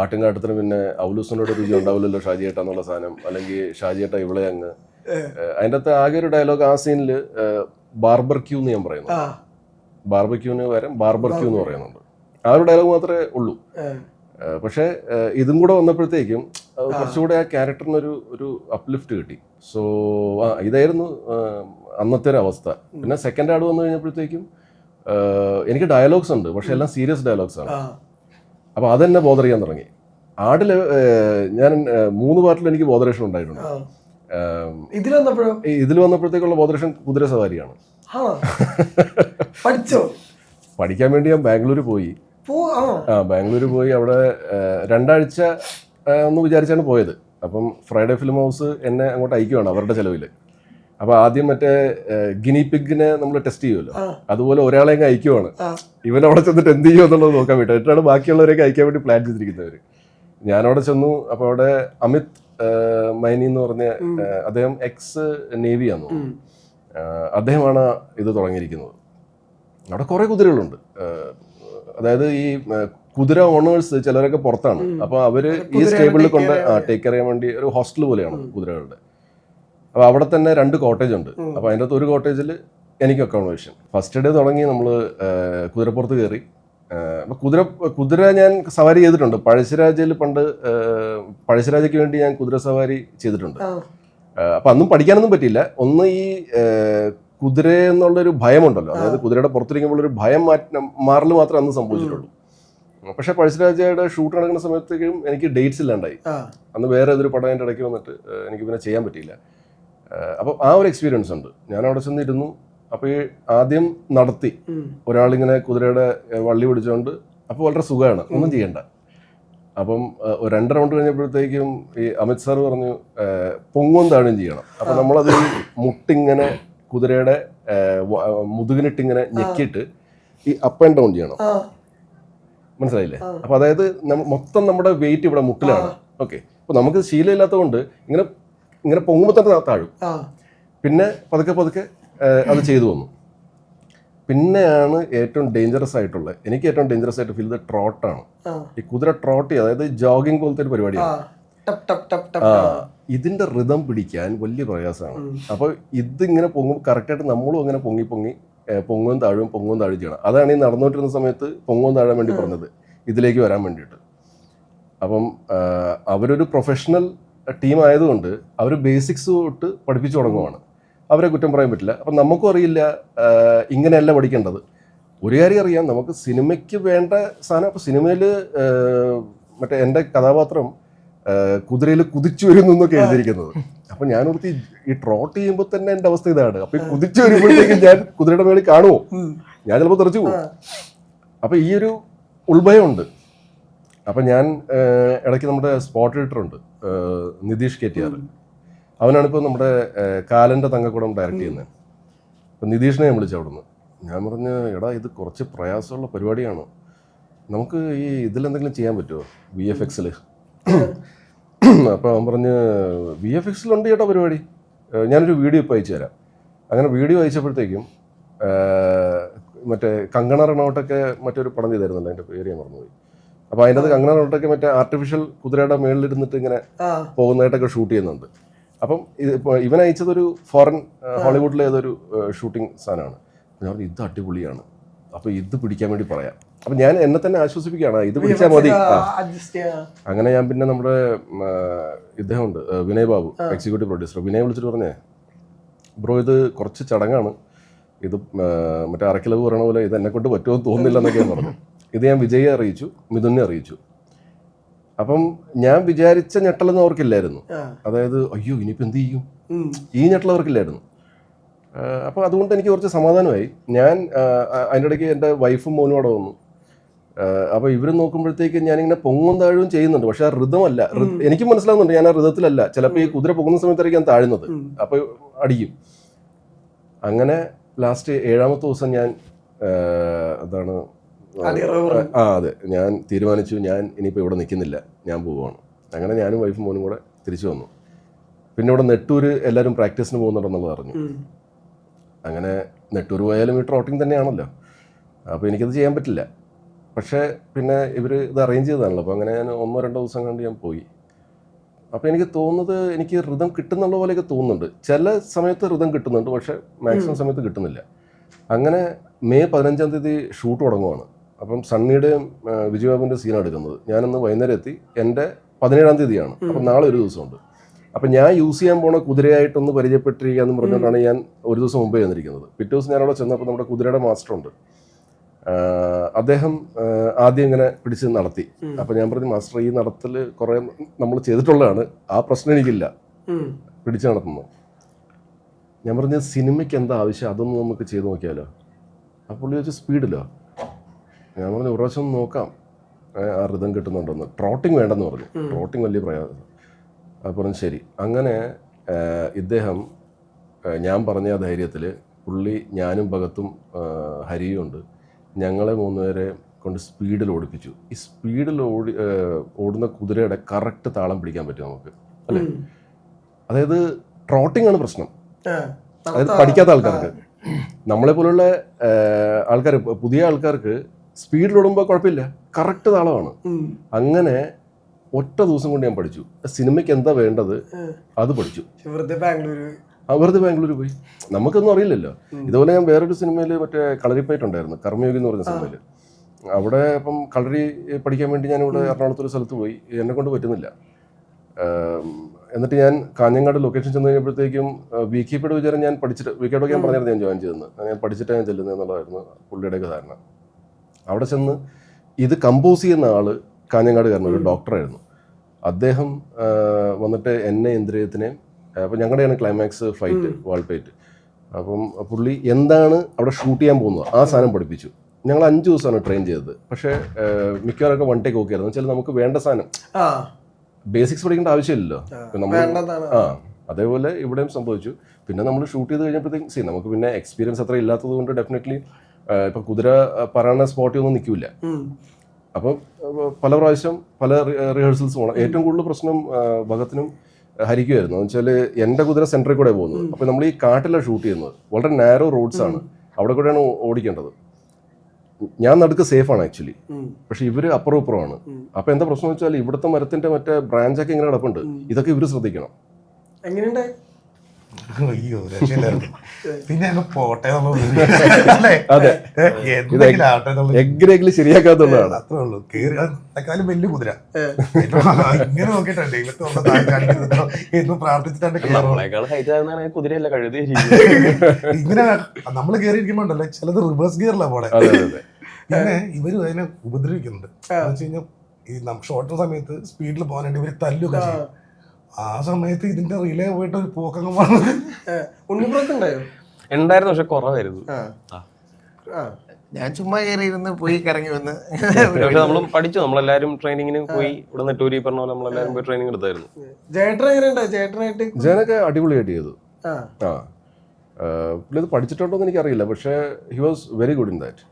ആട്ടുംകാട്ടത്തിന് പിന്നെ ഔലൂസിനോട് രുചി ഉണ്ടാവില്ലല്ലോ ഷാജിയേട്ട എന്നുള്ള സാധനം, അല്ലെങ്കിൽ ഷാജിയേട്ട ഇവിടെ അങ്ങ്. അതിൻ്റെ അകത്ത് ആകെ ഒരു ഡയലോഗ് ആ സീനിൽ ബാർബർക്യൂ എന്ന് ഞാൻ പറയുന്നു, ബാർബക്യൂന് പകരം ബാർബർക്യൂ എന്ന് പറയുന്നുണ്ട്. ആ ഒരു ഡയലോഗ് മാത്രമേ ഉള്ളൂ. പക്ഷേ ഇതും കൂടെ വന്നപ്പോഴത്തേക്കും കുറച്ചുകൂടെ ആ ക്യാരക്ടറിനൊരു അപ്ലിഫ്റ്റ് കിട്ടി. സോ ഇതായിരുന്നു അന്നത്തെ ഒരു അവസ്ഥ. പിന്നെ സെക്കൻഡ് ആഡ് വന്നു കഴിഞ്ഞപ്പോഴത്തേക്കും എനിക്ക് ഡയലോഗ്സ് ഉണ്ട്, പക്ഷെ എല്ലാം സീരിയസ് ഡയലോഗ്സ് ആണ്. അപ്പോൾ അതെന്നെ ബോധർ ചെയ്യാൻ തുടങ്ങി. ആടില് ഞാൻ 3 പാർട്ടിൽ എനിക്ക് ബോധറേഷൻ ഉണ്ടായിട്ടുണ്ട്. ഇതിൽ വന്നപ്പോഴത്തേക്കുള്ള ബോധറേഷൻ കുതിര സവാരിയാണ്. പഠിക്കാൻ വേണ്ടി ഞാൻ ബാംഗ്ലൂർ പോയി. ബാംഗ്ലൂർ പോയി അവിടെ 2 ആഴ്ച ഒന്ന് വിചാരിച്ചാണ് പോയത്. അപ്പം ഫ്രൈഡേ ഫിലിം ഹൗസ് എന്നെ അങ്ങോട്ട് അയക്കുവാണ് അവരുടെ ചെലവിൽ. അപ്പോൾ ആദ്യം മറ്റേ ഗിനി പിഗിനെ നമ്മൾ ടെസ്റ്റ് ചെയ്യുമല്ലോ, അതുപോലെ ഒരാളെ അങ്ങ് അയക്കുവാണ്. ഇവൻ അവിടെ ചെന്നിട്ട് എന്ത് ചെയ്യുമോ എന്നുള്ളത് നോക്കാൻ വേണ്ടി. എന്നിട്ടാണ് ബാക്കിയുള്ളവരെയൊക്കെ അയക്കാൻ വേണ്ടി പ്ലാൻ ചെയ്തിരിക്കുന്നവർ. ഞാനവിടെ ചെന്നു. അപ്പോൾ അവിടെ അമിത് മൈനി എന്ന് പറഞ്ഞ അദ്ദേഹം എക്സ് നേവിയാന്ന് തോന്നുന്നു, അദ്ദേഹമാണ് ഇത് തുടങ്ങിയിരിക്കുന്നത്. അവിടെ കുറേ കുതിരകളുണ്ട്. അതായത് ഈ കുതിര ഓണേഴ്സ് ചിലരൊക്കെ പുറത്താണ്. അപ്പോൾ അവർ ഈ സ്റ്റേബിളിൽ കൊണ്ട് ടേക്ക് കെയർ ചെയ്യാൻ വേണ്ടി ഒരു ഹോസ്റ്റൽ പോലെയാണ് കുതിരകളുടെ. അപ്പോൾ അവിടെ തന്നെ 2 കോട്ടേജ് ഉണ്ട്. അപ്പോൾ അതിൻ്റെ അകത്ത് ഒരു കോട്ടേജിൽ എനിക്ക് അക്കോമഡേഷൻ. ഫസ്റ്റ് ഡേ തുടങ്ങി നമ്മൾ കുതിരപ്പുറത്ത് കയറി. അപ്പോൾ കുതിര ഞാൻ സവാരി ചെയ്തിട്ടുണ്ട്. പഴശ്ശിരാജയിൽ പണ്ട് പഴശ്ശിരാജയ്ക്ക് വേണ്ടി ഞാൻ കുതിര സവാരി ചെയ്തിട്ടുണ്ട്. അപ്പം അന്നും പഠിക്കാനൊന്നും പറ്റിയില്ല. ഒന്ന് ഈ കുതിര എന്നുള്ളൊരു ഭയമുണ്ടല്ലോ, അതായത് കുതിരയുടെ പുറത്തിരിക്കുമ്പോൾ ഒരു ഭയം മാറൽ മാത്രമേ അന്ന് സംഭവിച്ചിട്ടുള്ളൂ. പക്ഷേ പഴശ്ശിരാജയുടെ ഷൂട്ട് നടക്കുന്ന സമയത്തേക്കും എനിക്ക് ഡേറ്റ്സ് ഇല്ലാണ്ടായി. അന്ന് വേറെ ഏതൊരു പടം എൻ്റെ ഇടയ്ക്ക് വന്നിട്ട് എനിക്ക് പിന്നെ ചെയ്യാൻ പറ്റിയില്ല. അപ്പോൾ ആ ഒരു എക്സ്പീരിയൻസ് ഉണ്ട്. ഞാൻ അവിടെ ചെന്നിരുന്നു. അപ്പോൾ ഈ ആദ്യം നടത്തി ഒരാളിങ്ങനെ കുതിരയുടെ വള്ളി പിടിച്ചുകൊണ്ട്, അപ്പോൾ വളരെ സുഖമാണ്, ഒന്നും ചെയ്യണ്ട. അപ്പം 2 റൗണ്ട് കഴിഞ്ഞപ്പോഴത്തേക്കും ഈ അമിത് സാർ പറഞ്ഞു പൊങ്ങും താഴും ചെയ്യണം. അപ്പം നമ്മളത് മുട്ടിങ്ങനെ കുതിരയുടെ മുതുകിനിട്ടിങ്ങനെ ഞെക്കിയിട്ട് ഈ അപ്പ് ആൻഡ് ഡൗൺ ചെയ്യണം. മനസ്സിലായില്ലേ? അപ്പോൾ അതായത് മൊത്തം നമ്മുടെ വെയിറ്റ് ഇവിടെ മുട്ടിലാണ്. ഓക്കെ, അപ്പോൾ നമുക്ക് ശീലമില്ലാത്തതുകൊണ്ട് ഇങ്ങനെ പൊങ്ങുമ്പോൾ തന്നെ താഴും. പിന്നെ പതുക്കെ അത് ചെയ്തു വന്നു. പിന്നെയാണ് ഏറ്റവും ഡേഞ്ചറസ് ആയിട്ടുള്ളത്, എനിക്ക് ഏറ്റവും ഡേഞ്ചറസ് ആയിട്ട് ഫീൽ ചെയ്തത് ട്രോട്ടാണ്. ഈ കുതിര ട്രോട്ട് ചെയ്യുക, അതായത് ജോഗിങ് പോലത്തെ ഒരു പരിപാടിയാണ്. ഇതിന്റെ റിതം പിടിക്കാൻ വലിയ പ്രയാസമാണ്. അപ്പോൾ ഇതിങ്ങനെ പൊങ്ങും, കറക്റ്റായിട്ട് നമ്മളും അങ്ങനെ പൊങ്ങും താഴും ചെയ്യണം. അതാണ് ഈ നടന്നുകൊണ്ടിരുന്ന സമയത്ത് പൊങ്ങും താഴാൻ വേണ്ടി പറഞ്ഞത്, ഇതിലേക്ക് വരാൻ വേണ്ടിയിട്ട്. അപ്പം അവരൊരു പ്രൊഫഷണൽ ടീം ആയതുകൊണ്ട് അവർ ബേസിക്സ് തൊട്ട് പഠിപ്പിച്ചു തുടങ്ങുവാണ്. അവരെ കുറ്റം പറയാൻ പറ്റില്ല. അപ്പം നമുക്കും അറിയില്ല ഇങ്ങനെയല്ല പഠിക്കേണ്ടത്. ഒരു കാര്യം അറിയാം, നമുക്ക് സിനിമയ്ക്ക് വേണ്ട സാധനം. അപ്പോൾ സിനിമയിൽ മറ്റേ എൻ്റെ കഥാപാത്രം കുതിരയിൽ കുതിച്ചു വരുന്നു എന്നൊക്കെ എഴുതിയിരിക്കുന്നത്. അപ്പം ഞാനോർത്തി ഈ ട്രോട്ട് ചെയ്യുമ്പോൾ തന്നെ എൻ്റെ അവസ്ഥ ഇതാണ്. അപ്പം ഈ കുതിച്ചു വരുമ്പോഴത്തേക്കും ഞാൻ കുതിരയുടെ മേളിൽ കാണുമോ, ഞാൻ ചിലപ്പോൾ തെറിച്ചു പോകും. അപ്പം ഈ ഒരു ഉൾഭയമുണ്ട്. അപ്പം ഞാൻ ഇടയ്ക്ക് നമ്മുടെ സ്പോട്ട് എഡിറ്ററുണ്ട് നിതീഷ് KTR, അവനാണിപ്പോൾ നമ്മുടെ കാലൻ്റെ തങ്കക്കുടം ഡയറക്റ്റ് ചെയ്യുന്നത്. അപ്പം നിതീഷിനെ ഞാൻ വിളിച്ചു അവിടുന്ന്. ഞാൻ പറഞ്ഞു, എടാ ഇത് കുറച്ച് പ്രയാസമുള്ള പരിപാടിയാണ്, നമുക്ക് ഈ ഇതിലെന്തെങ്കിലും ചെയ്യാൻ പറ്റുമോ VFX-ൽ? അപ്പോൾ അവൻ പറഞ്ഞ് VFX-ലുണ്ട് ചേട്ടാ പരിപാടി, ഞാനൊരു വീഡിയോ ഇപ്പോൾ അയച്ചു തരാം. അങ്ങനെ വീഡിയോ അയച്ചപ്പോഴത്തേക്കും മറ്റേ കങ്കണ റണൗട്ടൊക്കെ മറ്റൊരു പടം ചെയ്തായിരുന്നല്ലോ, അതിൻ്റെ പേര് ഞാൻ മറന്നുപോയി. അപ്പോൾ അതിൻ്റെ അത് കങ്കണ റണൗട്ടൊക്കെ മറ്റേ ആർട്ടിഫിഷ്യൽ കുതിരയുടെ മേളിലിരുന്നിട്ട് ഇങ്ങനെ പോകുന്നതായിട്ടൊക്കെ ഷൂട്ട് ചെയ്യുന്നുണ്ട്. അപ്പം ഇവൻ അയച്ചതൊരു ഫോറിൻ ഹോളിവുഡിലെ ഏതൊരു ഷൂട്ടിംഗ് സാധനമാണ്. ഞാൻ പറഞ്ഞു ഇത് അടിപൊളിയാണ്, അപ്പോൾ ഇത് പിടിക്കാൻ വേണ്ടി പറയാം. അപ്പം ഞാൻ എന്നെ തന്നെ ആശ്വസിപ്പിക്കുകയാണ്, ഇത് പിടിച്ചാൽ മതി. അങ്ങനെ ഞാൻ പിന്നെ നമ്മുടെ ഇദ്ദേഹമുണ്ട് വിനയ് ബാബു, എക്സിക്യൂട്ടീവ് പ്രൊഡ്യൂസർ, വിനയ് വിളിച്ചിട്ട് പറഞ്ഞേ, ബ്രോ ഇത് കുറച്ച് ചടങ്ങാണ്, ഇത് മറ്റേ അരക്കിലവ് പറയണ പോലെ ഇത് എന്നെക്കൊണ്ട് പറ്റുമോ തോന്നുന്നില്ല എന്നൊക്കെ പറഞ്ഞു. ഇത് ഞാൻ വിജയെ അറിയിച്ചു, മിഥുനെ അറിയിച്ചു. അപ്പം ഞാൻ വിചാരിച്ച ഞെട്ടലൊന്നും അവർക്കില്ലായിരുന്നു. അതായത് അയ്യോ ഇനിയിപ്പോൾ എന്ത് ചെയ്യും, ഈ ഞെട്ടൽ അവർക്കില്ലായിരുന്നു. അപ്പോൾ അതുകൊണ്ട് എനിക്ക് കുറച്ച് സമാധാനമായി. ഞാൻ അതിൻ്റെ ഇടയ്ക്ക് എൻ്റെ വൈഫും മോനും അവിടെ വന്നു. അപ്പോൾ ഇവർ നോക്കുമ്പോഴത്തേക്ക് ഞാനിങ്ങനെ പൊങ്ങും താഴും ചെയ്യുന്നുണ്ട്, പക്ഷെ ആ ഋതമല്ല. എനിക്ക് മനസ്സിലാവുന്നുണ്ട് ഞാൻ ആ ഋതത്തിലല്ല. ചിലപ്പോൾ ഈ കുതിര പൊങ്ങുന്ന സമയത്തായിരിക്കും ഞാൻ താഴുന്നത്, അപ്പോൾ അടിക്കും. അങ്ങനെ ലാസ്റ്റ് 7ാമത്തെ ദിവസം ഞാൻ അതെ ഞാൻ തീരുമാനിച്ചു, ഞാൻ ഇനിയിപ്പോൾ ഇവിടെ നിൽക്കുന്നില്ല, ഞാൻ പോവുകയാണ്. അങ്ങനെ ഞാനും വൈഫും മോനും കൂടെ തിരിച്ചു വന്നു. പിന്നെ ഇവിടെ നെട്ടൂർ എല്ലാവരും പ്രാക്ടീസിന് പോകുന്നുണ്ടെന്നുള്ളത് അറിഞ്ഞു. അങ്ങനെ നെട്ടൂർ പോയാലും ഈ ട്രോട്ടിങ് തന്നെയാണല്ലോ, അപ്പോൾ എനിക്കത് ചെയ്യാൻ പറ്റില്ല. പക്ഷേ പിന്നെ ഇവർ ഇത് അറേഞ്ച് ചെയ്തതാണല്ലോ. അപ്പോൾ അങ്ങനെ ഞാൻ 1-2 ദിവസം കണ്ട് ഞാൻ പോയി. അപ്പോൾ എനിക്ക് തോന്നുന്നത് എനിക്ക് ഋതം കിട്ടുന്നുള്ള പോലെയൊക്കെ തോന്നുന്നുണ്ട്. ചില സമയത്ത് ഋതം കിട്ടുന്നുണ്ട്, പക്ഷേ മാക്സിമം സമയത്ത് കിട്ടുന്നില്ല. അങ്ങനെ മെയ് 15-ാം തീയതി ഷൂട്ട് തുടങ്ങുവാണ്. അപ്പം സണ്ണിയുടെയും വിജയബാബുവിൻ്റെ സീനാണ് എടുക്കുന്നത്. ഞാനന്ന് വൈകുന്നേരം എത്തി. എൻ്റെ 17-ാം തീയതിയാണ്. അപ്പം നാളെ ഒരു ദിവസമുണ്ട്. അപ്പം ഞാൻ യൂസ് ചെയ്യാൻ പോണ കുതിരയായിട്ടൊന്ന് പരിചയപ്പെട്ടിരിക്കുക എന്ന് പറഞ്ഞുകൊണ്ടാണ് ഞാൻ ഒരു ദിവസം മുമ്പേ വന്നിരിക്കുന്നത്. പിറ്റേ ദിവസം ഞാനവിടെ ചെന്നപ്പോൾ നമ്മുടെ കുതിരയുടെ മാസ്റ്ററുണ്ട്. അദ്ദേഹം ആദ്യം ഇങ്ങനെ പിടിച്ച് നടത്തി. അപ്പം ഞാൻ പറഞ്ഞു, മാസ്റ്റർ ഈ നടത്തൽ കുറേ നമ്മൾ ചെയ്തിട്ടുള്ളതാണ്, ആ പ്രശ്നം എനിക്കില്ല പിടിച്ച് നടത്തുന്നു. ഞാൻ പറഞ്ഞ സിനിമയ്ക്ക് എന്താ ആവശ്യം, അതൊന്നും നമുക്ക് ചെയ്ത് നോക്കിയാലോ. അപ്പോൾ ചോദിച്ചാൽ സ്പീഡിലോ? ഞാൻ പറഞ്ഞു ഒരു പ്രാവശ്യം നോക്കാം, ആ ഋതം കിട്ടുന്നുണ്ടെന്ന്. ട്രോട്ടിങ് വേണ്ടെന്ന് പറഞ്ഞു. ട്രോട്ടിങ് വലിയ പ്രയാസം. അപ്പോൾ പറഞ്ഞു ശരി. അങ്ങനെ ഇദ്ദേഹം ഞാൻ പറഞ്ഞ ആ ധൈര്യത്തിൽ പുള്ളി, ഞാനും ഭഗത്തും ഹരിയും ഉണ്ട്, ഞങ്ങളെ 3 പേരെ കൊണ്ട് സ്പീഡിൽ ഓടിപ്പിച്ചു. ഈ സ്പീഡിൽ ഓടുന്ന കുതിരയുടെ കറക്റ്റ് താളം പിടിക്കാൻ പറ്റും നമുക്ക്, അല്ലേ? അതായത് ട്രോട്ടിങ് ആണ് പ്രശ്നം. അതായത് പഠിക്കാത്ത ആൾക്കാർക്ക്, നമ്മളെ പോലുള്ള ആൾക്കാർ, പുതിയ ആൾക്കാർക്ക് സ്പീഡിൽ ഓടുമ്പോൾ കുഴപ്പമില്ല, കറക്റ്റ് താളമാണ്. അങ്ങനെ ഒറ്റ ദിവസം കൊണ്ട് ഞാൻ പഠിച്ചു. സിനിമയ്ക്ക് എന്താ വേണ്ടത് അത് പഠിച്ചു. വെറുതെ ബാംഗ്ലൂർ പോയി. നമുക്കൊന്നും അറിയില്ലല്ലോ. ഇതുപോലെ ഞാൻ വേറൊരു സിനിമയിൽ മറ്റേ കളരിപ്പയറ്റുണ്ടായിരുന്നു, കർമ്മയോഗി എന്ന് പറഞ്ഞ സിനിമയിൽ. അവിടെ ഇപ്പം കളരി പഠിക്കാൻ വേണ്ടി ഞാനിവിടെ എറണാകുളത്തൊരു സ്ഥലത്ത് പോയി. എന്നെ കൊണ്ട് പറ്റുന്നില്ല. എന്നിട്ട് ഞാൻ കാഞ്ഞങ്ങാട് ലൊക്കേഷൻ ചെന്ന് കഴിഞ്ഞപ്പോഴത്തേക്കും വിക്കിയുടെ വിചാരം ഞാൻ പഠിച്ചിട്ട്, വിക്കിയോടൊക്കെ ഞാൻ പറഞ്ഞിരുന്നു ഞാൻ ജോയിൻ ചെയ്തെന്ന്. ഞാൻ പഠിച്ചിട്ടാണ് ഞാൻ ചെല്ലുന്നത് എന്നുള്ളതായിരുന്നു പുള്ളിയുടെയൊക്കെ ധാരണ. അവിടെ ചെന്ന് ഇത് കമ്പോസ് ചെയ്യുന്ന ആള് കാഞ്ഞങ്ങാടുകാരൻ, ഒരു ഡോക്ടറായിരുന്നു. അദ്ദേഹം വന്നിട്ട് എന്നെ, ഇന്ദ്രിയത്തിനെ, അപ്പം ഞങ്ങളുടെയാണ് ക്ലൈമാക്സ് ഫൈറ്റ്, വാൾപേറ്റ്. അപ്പം പുള്ളി എന്താണ് അവിടെ ഷൂട്ട് ചെയ്യാൻ പോകുന്നത് ആ സാധനം പഠിപ്പിച്ചു. ഞങ്ങൾ 5 ദിവസമാണ് ട്രെയിൻ ചെയ്തത്. പക്ഷേ മിക്കവാറൊക്കെ 1 ടേക്ക് ഓക്കെ ആയിരുന്നു. വെച്ചാൽ നമുക്ക് വേണ്ട സാധനം, ബേസിക്സ് പഠിക്കേണ്ട ആവശ്യമില്ലല്ലോ നമ്മൾ. അതേപോലെ ഇവിടെയും സംഭവിച്ചു. പിന്നെ നമ്മൾ ഷൂട്ട് ചെയ്ത് കഴിഞ്ഞപ്പോഴത്തേക്കും നമുക്ക് പിന്നെ എക്സ്പീരിയൻസ് അത്ര ഇല്ലാത്തത് കൊണ്ട് ഡെഫിനറ്റ്ലി ഇപ്പം കുതിര പറയുന്ന സ്പോട്ടിൽ ഒന്നും നിൽക്കില്ല. അപ്പം പല പ്രാവശ്യം പല റിഹേഴ്സൽസ് പോകണം. ഏറ്റവും കൂടുതൽ പ്രശ്നം ഭഗത്തിനും ഹരിക്കുമായിരുന്നു. എന്ന് വെച്ചാൽ എൻ്റെ കുതിര സെൻറ്ററിൽ കൂടെ പോകുന്നത്. അപ്പം നമ്മൾ ഈ കാട്ടിലാണ് ഷൂട്ട് ചെയ്യുന്നത്, വളരെ നാരോ റോഡ്സ് ആണ്, അവിടെ കൂടെയാണ് ഓടിക്കേണ്ടത്. ഞാൻ നടുക്ക് സേഫാണ് ആക്ച്വലി, പക്ഷെ ഇവര് അപ്പുറം ഇപ്പുറമാണ്. അപ്പൊ എന്താ പ്രശ്നം വെച്ചാൽ ഇവിടുത്തെ മരത്തിന്റെ മറ്റേ ബ്രാഞ്ചൊക്കെ ഇങ്ങനെ കിടപ്പുണ്ട്. ഇതൊക്കെ ഇവര് ശ്രദ്ധിക്കണം. എങ്ങനെയുണ്ട്? അയ്യോ പിന്നെ അങ്ങ് പോട്ടെ. എഗ്ഗിൽ ശരിയാക്കാത്തുള്ളതാണ്. അത്രേ ഉള്ളൂ. കേറിയാലും വലിയ കുതിര ഇങ്ങനെ നോക്കിയിട്ടുണ്ട് എന്ന് പ്രാർത്ഥിച്ചിട്ടാണ്. ഇങ്ങനെ നമ്മള് കേറിയിരിക്കുമ്പോണ്ടല്ലേ ചിലത് റിവേഴ്സ് ഗിയറിലാ പോണെ. പിന്നെ ഇവര് അതിനെ ഉപദ്രവിക്കുന്നുണ്ട്. എന്ന് വെച്ച് കഴിഞ്ഞാൽ ഈ ഷോർട്ട് സമയത്ത് സ്പീഡിൽ പോകാനായിട്ട് ഇവര് തല്ലൊക്കെ ചെയ്യും. ആ സമയത്ത് ഇതിന്റെ റിലേ പോയിട്ട് ഒരു പോക്കങ്ങ് ഉണ്ടായിരുന്നു, പക്ഷെ കുറവായിരുന്നു. ഞാൻ ചുമ്മാ കയറിയിരുന്ന് പോയി കറങ്ങി വന്ന്. പക്ഷെ നമ്മളും പഠിച്ചു, നമ്മളെല്ലാരും ട്രെയിനിങ്ങിന് പോയി. ഇവിടെ നെട്ടൂരി പറഞ്ഞ പോലെ നമ്മളെല്ലാരും പോയി ട്രെയിനിങ് എടുത്തായിരുന്നു. ജയനൊക്കെ അടിപൊളിയായിട്ട് ചെയ്തു. പുള്ളി ഇത് പഠിച്ചിട്ടുണ്ടോ എന്ന് എനിക്കറിയില്ല, പക്ഷേ he was very good in that.